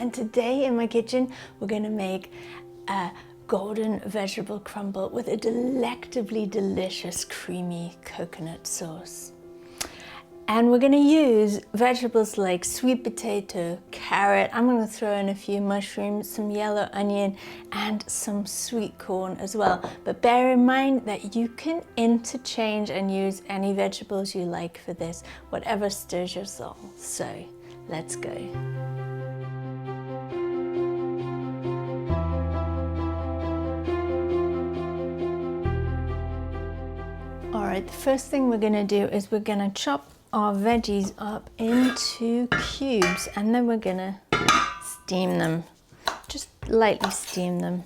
and today in my kitchen we're going to make a golden vegetable crumble with a delectably delicious creamy coconut sauce. And we're going to use vegetables like sweet potato, carrot, I'm going to throw in a few mushrooms, some yellow onion and some sweet corn as well. But bear in mind that you can interchange and use any vegetables you like for this, whatever stirs your soul. So let's go. All right, the first thing we're going to do is we're going to chop our veggies up into cubes and then we're going to steam them, just lightly steam them.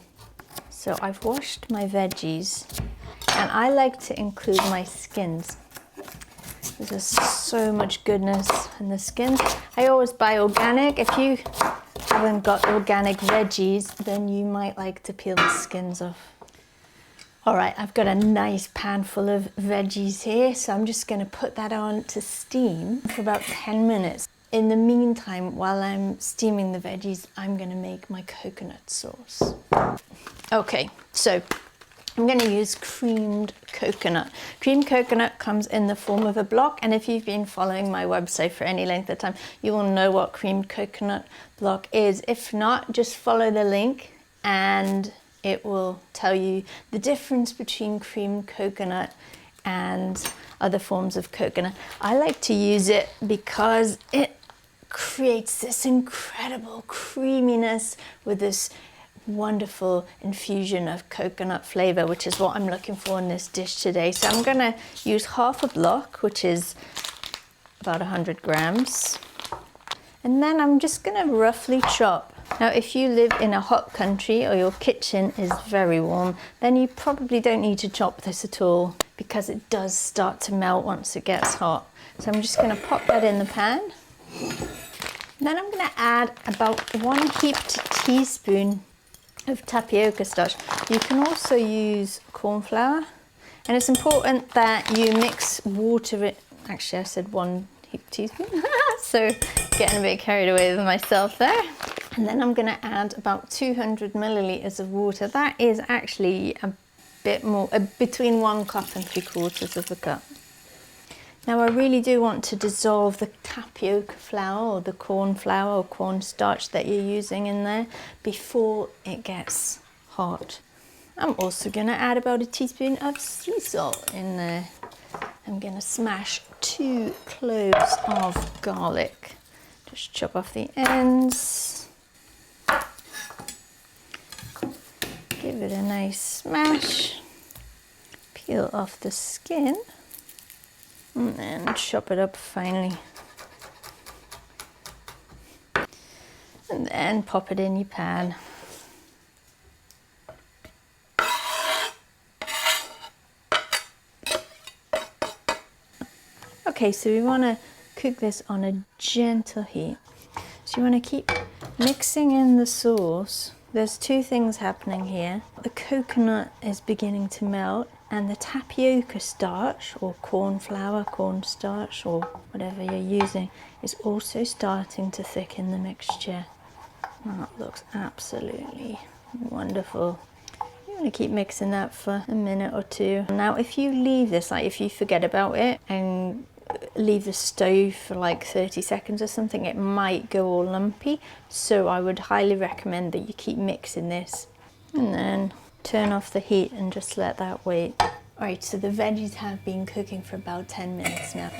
So I've washed my veggies and I like to include my skins. There's so much goodness in the skins. I always buy organic. If you haven't got organic veggies, then you might like to peel the skins off. All right, I've got a nice pan full of veggies here, so I'm just going to put that on to steam for about 10 minutes. In the meantime, while I'm steaming the veggies, I'm going to make my coconut sauce. Okay, so I'm going to use creamed coconut. Creamed coconut comes in the form of a block, and if you've been following my website for any length of time, you will know what creamed coconut block is. If not, just follow the link and it will tell you the difference between creamed coconut and other forms of coconut. I like to use it because it creates this incredible creaminess with this wonderful infusion of coconut flavor, which is what I'm looking for in this dish today. So I'm gonna use half a block, which is about 100 grams. And then I'm just gonna roughly chop. Now, if you live in a hot country or your kitchen is very warm, then you probably don't need to chop this at all because it does start to melt once it gets hot. So I'm just going to pop that in the pan. Then I'm going to add about 1 heaped teaspoon of tapioca starch. You can also use corn flour, and it's important that you mix water. Actually, I said 1 heaped teaspoon, so getting a bit carried away with myself there. And then I'm going to add about 200 milliliters of water. That is actually a bit more, between 1 cup and 3/4 of a cup. Now I really do want to dissolve the tapioca flour or the corn flour or corn starch that you're using in there before it gets hot. I'm also going to add about a teaspoon of sea salt in there. I'm going to smash 2 cloves of garlic. Just chop off the ends. Give it a nice smash, peel off the skin, and then chop it up finely. And then pop it in your pan. Okay, so we want to cook this on a gentle heat. So you want to keep mixing in the sauce. There's 2 things happening here. The coconut is beginning to melt and the tapioca starch or corn flour, corn starch or whatever you're using is also starting to thicken the mixture. That looks absolutely wonderful. You want to keep mixing that for a minute or 2. Now if you leave this, like if you forget about it and leave the stove for like 30 seconds or something, it might go all lumpy. So I would highly recommend that you keep mixing this and then turn off the heat and just let that wait. All right, so the veggies have been cooking for about 10 minutes now.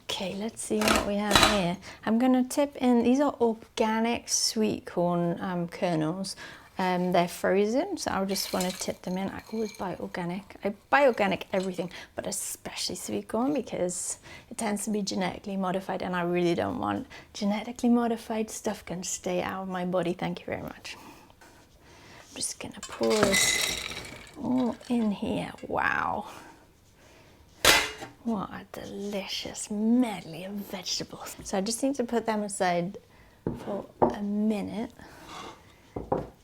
Okay, let's see what we have here. I'm going to tip in, these are organic sweet corn kernels. They're frozen, so I just want to tip them in. I always buy organic. I buy organic everything, but especially sweet corn because it tends to be genetically modified and I really don't want genetically modified stuff can stay out of my body. Thank you very much. I'm just going to pour this all in here. Wow. What a delicious medley of vegetables. So I just need to put them aside for a minute.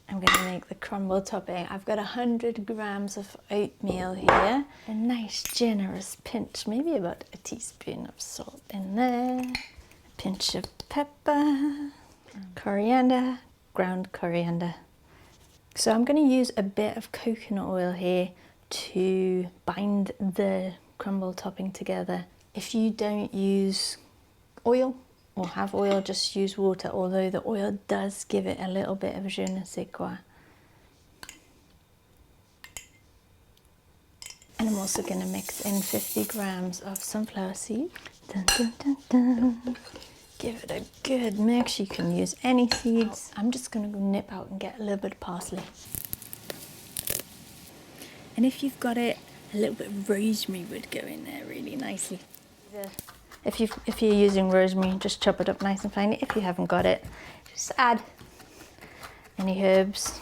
I'm going to make the crumble topping. I've got 100 grams of oatmeal here. A nice generous pinch, maybe about a teaspoon of salt in there. A pinch of pepper. coriander, ground coriander. So I'm going to use a bit of coconut oil here to bind the crumble topping together. If you don't use oil or have oil, just use water, although the oil does give it a little bit of je ne sais quoi. And I'm also going to mix in 50 grams of sunflower seed. Dun, dun, dun, dun. Give it a good mix. You can use any seeds. I'm just going to go nip out and get a little bit of parsley. And if you've got it, a little bit of rosemary would go in there really nicely. If you're using rosemary, just chop it up nice and fine. If you haven't got it, just add any herbs.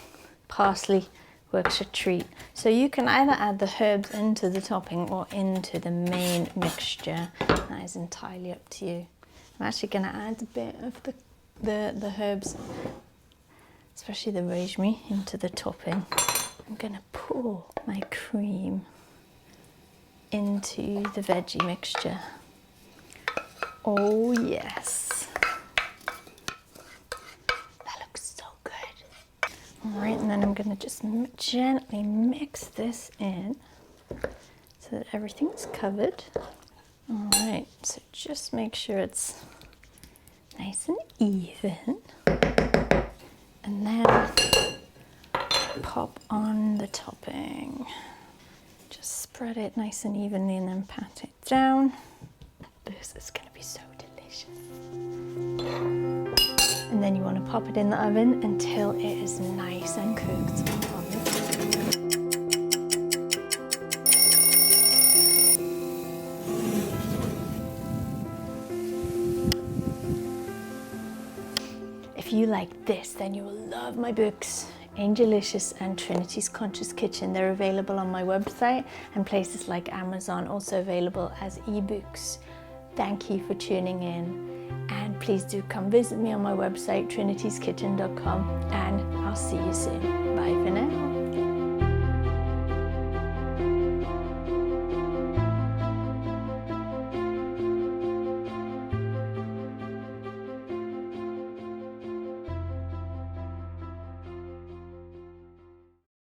Parsley works a treat. So you can either add the herbs into the topping or into the main mixture. That is entirely up to you. I'm actually going to add a bit of the herbs, especially the rosemary, into the topping. I'm going to pour my cream into the veggie mixture. Oh yes, that looks so good. All right, and then I'm going to just gently mix this in so that everything's covered. All right, so just make sure it's nice and even, and then pop on the topping. Just spread it nice and evenly and then pat it down. This is going to be so delicious. And then you want to pop it in the oven until it is nice and cooked. If you like this, then you will love my books, Angelicious and Trinity's Conscious Kitchen. They're available on my website and places like Amazon, also available as ebooks. Thank you for tuning in, and please do come visit me on my website, trinityskitchen.com, and I'll see you soon. Bye for now.